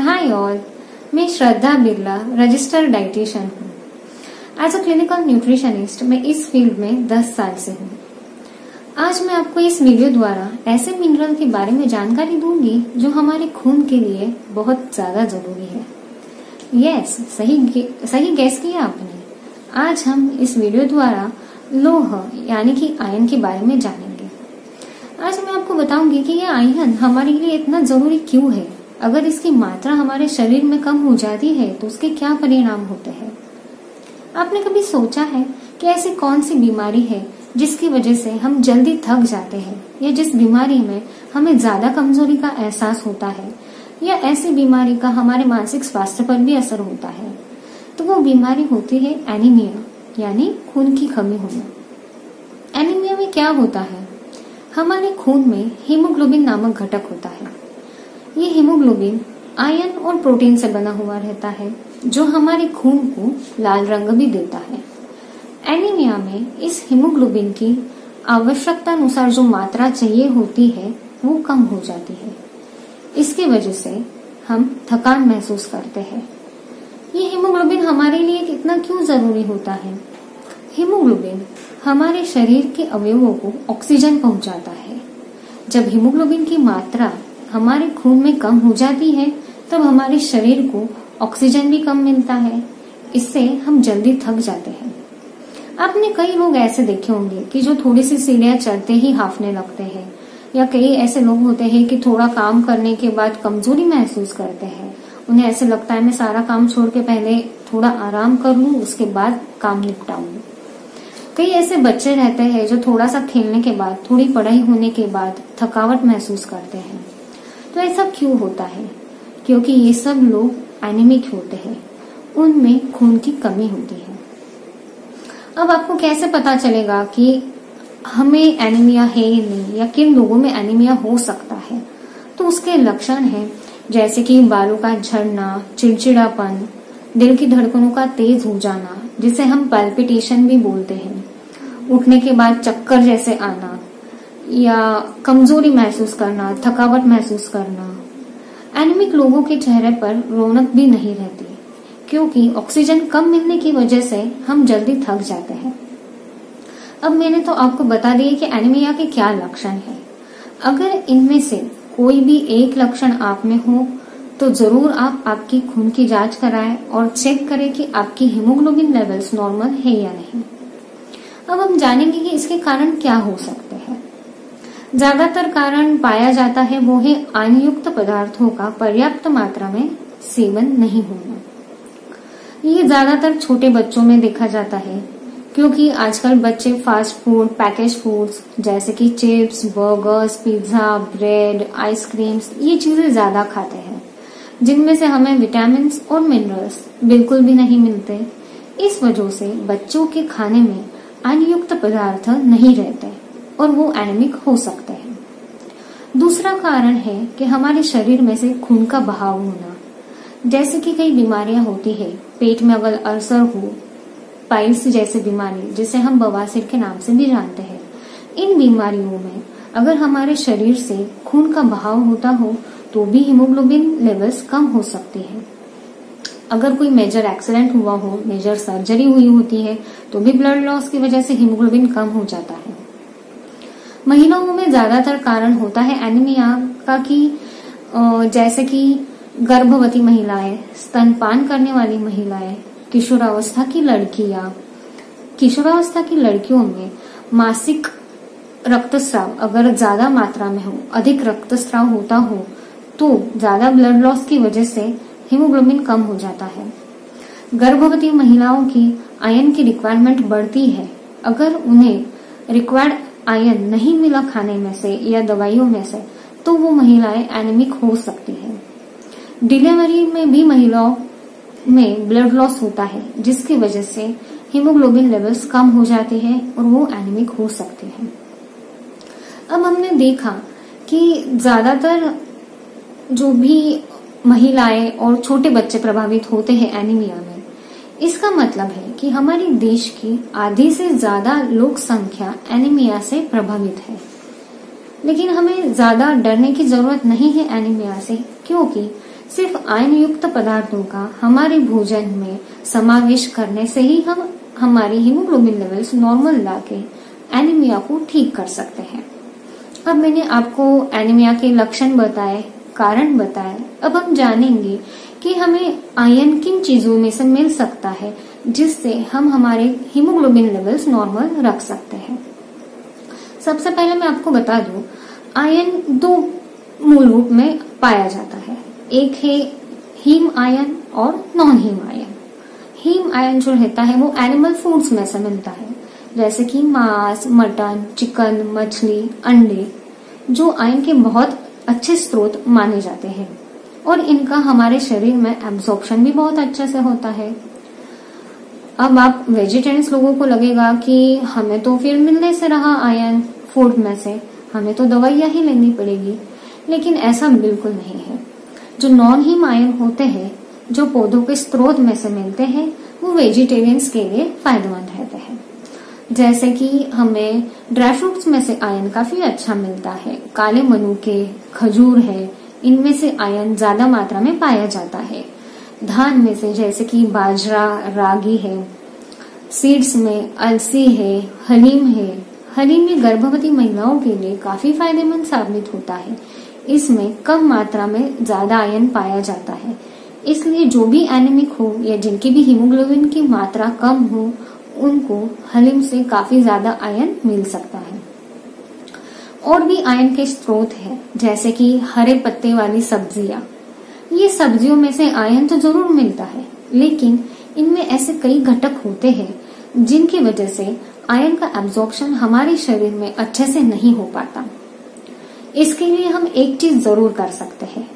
Hi all, मैं श्रद्धा Birla registered dietitian हूँ। As a clinical nutritionist मैं इस फील्ड में 10 साल से हूँ। आज मैं आपको इस वीडियो द्वारा ऐसे मिनरल के बारे में जानकारी दूंगी जो हमारे खून के लिए बहुत ज्यादा जरूरी है। यस, सही गैस किया आपने। आज हम इस वीडियो द्वारा लोह यानी कि आयरन के बारे में जानेंगे। आज मैं आपको बताऊंगी कि यह आयरन हमारे लिए इतना जरूरी क्यों है। अगर इसकी मात्रा हमारे शरीर में कम हो जाती है तो उसके क्या परिणाम होते हैं। आपने कभी सोचा है कि ऐसी कौन सी बीमारी है जिसकी वजह से हम जल्दी थक जाते हैं, या जिस बीमारी में हमें ज्यादा कमजोरी का एहसास होता है, या ऐसी बीमारी का हमारे मानसिक स्वास्थ्य पर भी असर होता है। तो वो बीमारी होती है एनीमिया, यानी खून की कमी होना। एनीमिया में क्या होता है? हमारे खून में हीमोग्लोबिन नामक घटक होता है। ये हीमोग्लोबिन आयरन और प्रोटीन से बना हुआ रहता है जो हमारे खून को लाल रंग भी देता है। एनीमिया में इस हीमोग्लोबिन की आवश्यकता अनुसार जो मात्रा चाहिए होती है वो कम हो जाती है। इसकी वजह से हम थकान महसूस करते हैं। ये हीमोग्लोबिन हमारे लिए कितना क्यों जरूरी होता है? हीमोग्लोबिन हमारे शरीर के अवयवों को ऑक्सीजन पहुंचाता है। जब हीमोग्लोबिन की मात्रा हमारे खून में कम हो जाती है तब हमारे शरीर को ऑक्सीजन भी कम मिलता है। इससे हम जल्दी थक जाते हैं। आपने कई लोग ऐसे देखे होंगे कि जो थोड़ी सी सीढ़ियां चढ़ते ही हांफने लगते हैं, या कई ऐसे लोग होते हैं कि थोड़ा काम करने के बाद कमजोरी महसूस करते हैं। उन्हें ऐसे लगता है मैं सारा काम छोड़ के पहले थोड़ा आराम कर लूं, उसके बाद काम निपटाऊं। कई ऐसे बच्चे रहते हैं जो थोड़ा सा खेलने के बाद, थोड़ी पढ़ाई होने के बाद थकावट महसूस करते हैं। तो ऐसा क्यों होता है? क्योंकि ये सब लोग एनीमिक होते हैं, उनमें खून की कमी होती है। अब आपको कैसे पता चलेगा कि हमें एनीमिया है या नहीं, या किन लोगों में एनीमिया हो सकता है? तो उसके लक्षण हैं जैसे कि बालों का झड़ना, चिड़चिड़ापन, दिल की धड़कनों का तेज हो जाना जिसे हम पैल्पिटेशन भी बोलते हैं, उठने के बाद चक्कर जैसे आना, या कमजोरी महसूस करना, थकावट महसूस करना। एनीमिक लोगों के चेहरे पर रौनक भी नहीं रहती क्योंकि ऑक्सीजन कम मिलने की वजह से हम जल्दी थक जाते हैं। अब मैंने तो आपको बता दिया कि एनीमिया के क्या लक्षण हैं। अगर इनमें से कोई भी एक लक्षण आप में हो तो जरूर आप आपकी खून की जांच कराएं और चेक करें कि आपकी हीमोग्लोबिन लेवल्स नॉर्मल है या नहीं। अब हम जानेंगे कि इसके कारण क्या हो सकते हैं। ज्यादातर कारण पाया जाता है वो है आयनयुक्त पदार्थों का पर्याप्त मात्रा में सेवन नहीं होना। ये ज्यादातर छोटे बच्चों में देखा जाता है क्योंकि आजकल बच्चे फास्ट फूड, पैकेज फूड्स जैसे कि chips, burgers, pizza, bread, ice creams, ये चीजें ज्यादा खाते हैं जिनमें से हमें विटामिन और मिनरल्स बिल्कुल भी नहीं मिलते। इस वजह से बच्चों के खाने में आयनयुक्त पदार्थ नहीं रहते और वो एनीमिक हो सकते हैं। दूसरा कारण है कि हमारे शरीर में से खून का बहाव होना। जैसे कि कई बीमारियां होती है, पेट में अगर अल्सर हो, पाइल्स जैसी बीमारी जिसे हम बवासीर के नाम से भी जानते हैं, इन बीमारियों में अगर हमारे शरीर से खून का बहाव होता हो तो भी हीमोग्लोबिन लेवल्स कम हो सकती है। अगर कोई मेजर एक्सीडेंट हुआ हो, मेजर सर्जरी हुई होती है तो भी ब्लड लॉस की वजह से हीमोग्लोबिन कम हो जाता है। महिलाओं में ज्यादातर कारण होता है एनीमिया का कि जैसे कि गर्भवती महिलाएं, स्तनपान करने वाली महिलाएं, किशोरावस्था की लड़कियों में मासिक रक्तस्राव अगर ज्यादा मात्रा में हो, अधिक रक्तस्राव होता हो तो ज्यादा ब्लड लॉस की वजह से हीमोग्लोबिन कम हो जाता है। गर्भवती महिलाओं की आयरन की रिक्वायरमेंट बढ़ती है। अगर उन्हें रिक्वायर्ड आयरन नहीं मिला खाने में से या दवाइयों में से तो वो महिलाएं एनीमिक हो सकती है। डिलीवरी में भी महिलाओं में ब्लड लॉस होता है जिसकी वजह से हीमोग्लोबिन लेवल्स कम हो जाते हैं और वो एनीमिक हो सकते हैं। अब हमने देखा कि ज्यादातर जो भी महिलाएं और छोटे बच्चे प्रभावित होते हैं एनीमिया में, इसका मतलब है कि हमारे देश की आधी से ज्यादा लोक संख्या एनीमिया से प्रभावित है। लेकिन हमें ज्यादा डरने की जरूरत नहीं है एनीमिया से, क्योंकि सिर्फ आयन युक्त पदार्थों का हमारे भोजन में समावेश करने से ही हम हमारी हीमोग्लोबिन लेवल्स नॉर्मल लाके एनीमिया को ठीक कर सकते हैं। अब मैंने आपको एनीमिया के लक्षण बताए, कारण बताए। अब हम जानेंगे कि हमें आयरन किन चीजों में से मिल सकता है जिससे हम हमारे हीमोग्लोबिन लेवल्स नॉर्मल रख सकते हैं। सबसे पहले मैं आपको बता दूं, आयरन दो मूल रूप में पाया जाता है। एक है हीम आयन और non heme iron. Heme iron जो रहता है वो एनिमल फूड्स में से मिलता है, जैसे कि मांस, मटन, चिकन, मछली, अंडे, जो आयन के बहुत अच्छे स्रोत माने जाते हैं और इनका हमारे शरीर में एब्जॉर्प्शन भी बहुत अच्छे से होता है। अब आप वेजिटेरियंस लोगों को लगेगा कि हमें तो फिर मिलने से रहा आयन फूड में से, हमें तो दवाइयां ही लेनी पड़ेगी, लेकिन ऐसा बिल्कुल नहीं है। जो नॉन हीम आयन होते हैं, जो पौधों के स्रोत में से मिलते हैं, वो वेजिटेरियंस के लिए फायदेमंद रहते हैं। जैसे कि हमें ड्राई फ्रूट्स में से आयन काफी अच्छा मिलता है, काले मनुके, खजूर है, इनमें से आयन ज्यादा मात्रा में पाया जाता है। धान में से जैसे कि बाजरा, रागी है, सीड्स में अलसी है, हलीम है। हलीम में गर्भवती महिलाओं के लिए काफी फायदेमंद साबित होता है। इसमें कम मात्रा में ज्यादा आयन पाया जाता है, इसलिए जो भी एनीमिक हो या जिनकी भी हीमोग्लोबिन की मात्रा कम हो, उनको हलीम से काफी ज्यादा आयन मिल सकता है। और भी आयन के स्रोत हैं, जैसे कि हरे पत्ते वाली सब्जियां। ये सब्जियों में से आयन तो जरूर मिलता है, लेकिन इनमें ऐसे कई घटक होते हैं जिनकी वजह से आयन का एब्जॉर्प्शन हमारे शरीर में अच्छे से नहीं हो पाता। इसके लिए हम एक चीज जरूर कर सकते हैं,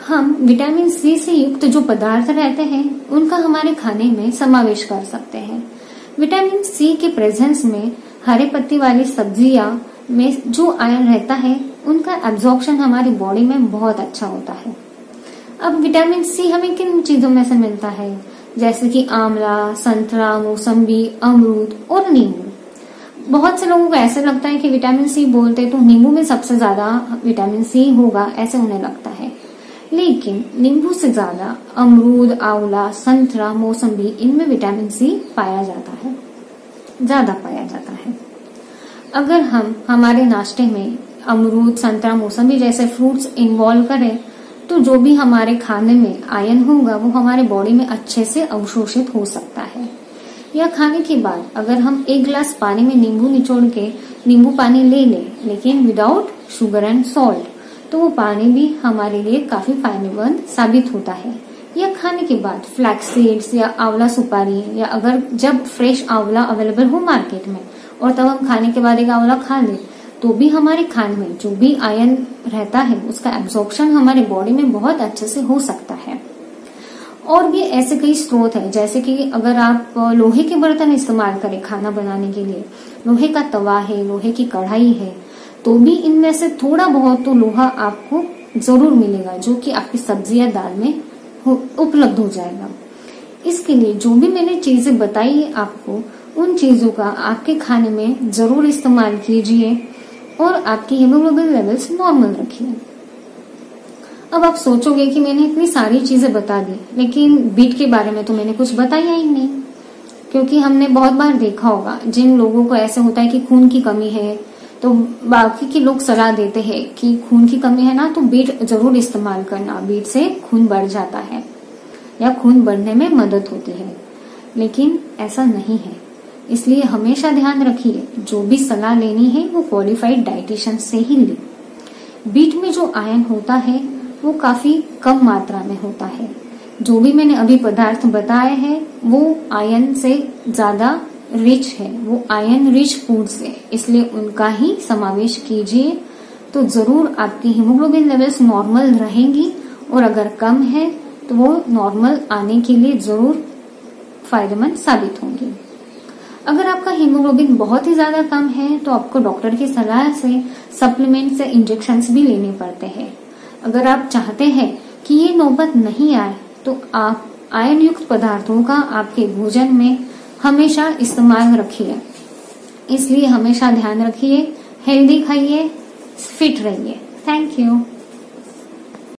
हम विटामिन सी से युक्त जो पदार्थ रहते हैं उनका हमारे खाने में समावेश कर सकते हैं। विटामिन सी के प्रेजेंस में हरे पत्ती वाली सब्जियां में जो आयरन रहता है उनका एब्जॉर्प्शन हमारी बॉडी में बहुत अच्छा होता है। अब विटामिन सी हमें किन चीजों में से मिलता है, जैसे कि आंवला, संतरा, मौसम्बी, अमरूद और नींबू। बहुत से लोगों को ऐसे लगता है कि विटामिन सी बोलते तो नींबू में सबसे ज्यादा विटामिन सी होगा, ऐसे उन्हें लगता है, लेकिन नींबू से ज्यादा अमरूद, आंवला, संतरा, मौसम्बी, इनमें विटामिन सी पाया जाता है, ज्यादा पाया जाता है। अगर हम हमारे नाश्ते में अमरूद, संतरा, मौसम्बी जैसे फ्रूट्स इन्वॉल्व करें तो जो भी हमारे खाने में आयन होगा वो हमारे बॉडी में अच्छे से अवशोषित हो सकता है। या खाने के बाद अगर हम एक गिलास पानी में नींबू निचोड़ के नींबू पानी ले लें, लेकिन विदाउट शुगर एंड सॉल्ट, तो वो पानी भी हमारे लिए काफी फायदेमंद साबित होता है। या खाने के बाद फ्लैक्स सीड्स या आंवला सुपारी, या अगर जब फ्रेश आंवला अवेलेबल हो मार्केट में और तब हम खाने के बाद एक आंवला खा लें, तो भी हमारे खाने में जो भी आयन रहता है उसका एब्जॉर्प्शन हमारे बॉडी में बहुत अच्छे से हो सकता है। और भी ऐसे कई स्रोत हैं, जैसे कि अगर आप लोहे के बर्तन इस्तेमाल करें खाना बनाने के लिए, लोहे का तवा है, लोहे की कढ़ाई है, तो भी इनमें से थोड़ा बहुत तो लोहा आपको जरूर मिलेगा, जो कि आपकी सब्जी या दाल में उपलब्ध हो जाएगा। इसके लिए जो भी मैंने चीजें बताई है आपको, उन चीजों का आपके खाने में जरूर इस्तेमाल कीजिए और आपकी हीमोग्लोबिन लेवल्स नॉर्मल रखिए। अब आप सोचोगे कि मैंने इतनी सारी चीजें बता दी, लेकिन बीट के बारे में तो मैंने कुछ बताया ही नहीं, क्योंकि हमने बहुत बार देखा होगा जिन लोगों को ऐसे होता है कि खून की कमी है, तो बाकी के लोग सलाह देते हैं कि खून की कमी है ना तो बीट जरूर इस्तेमाल करना, बीट से खून बढ़ जाता है या खून बढ़ने में मदद होती है, लेकिन ऐसा नहीं है। इसलिए हमेशा ध्यान रखिए, जो भी सलाह लेनी है वो क्वालिफाइड डाइटिशियन से ही ले। बीट में जो आयन होता है वो काफी कम मात्रा में होता है। जो भी मैंने अभी पदार्थ बताए हैं वो आयन से ज्यादा रिच है, वो आयन रिच फूड्स है, इसलिए उनका ही समावेश कीजिए, तो जरूर आपकी हीमोग्लोबिन लेवल्स नॉर्मल रहेंगी, और अगर कम है तो वो नॉर्मल आने के लिए जरूर फायदेमंद साबित होंगी। अगर आपका हीमोग्लोबिन बहुत ही ज्यादा कम है तो आपको डॉक्टर की सलाह से सप्लीमेंट्स या इंजेक्शंस भी लेने पड़ते हैं। अगर आप चाहते हैं कि ये नौबत नहीं आए तो आप आयन युक्त पदार्थों का आपके भोजन में हमेशा इस्तेमाल रखिए। इसलिए हमेशा ध्यान रखिए, हेल्दी खाइए, फिट रहिए। Thank you.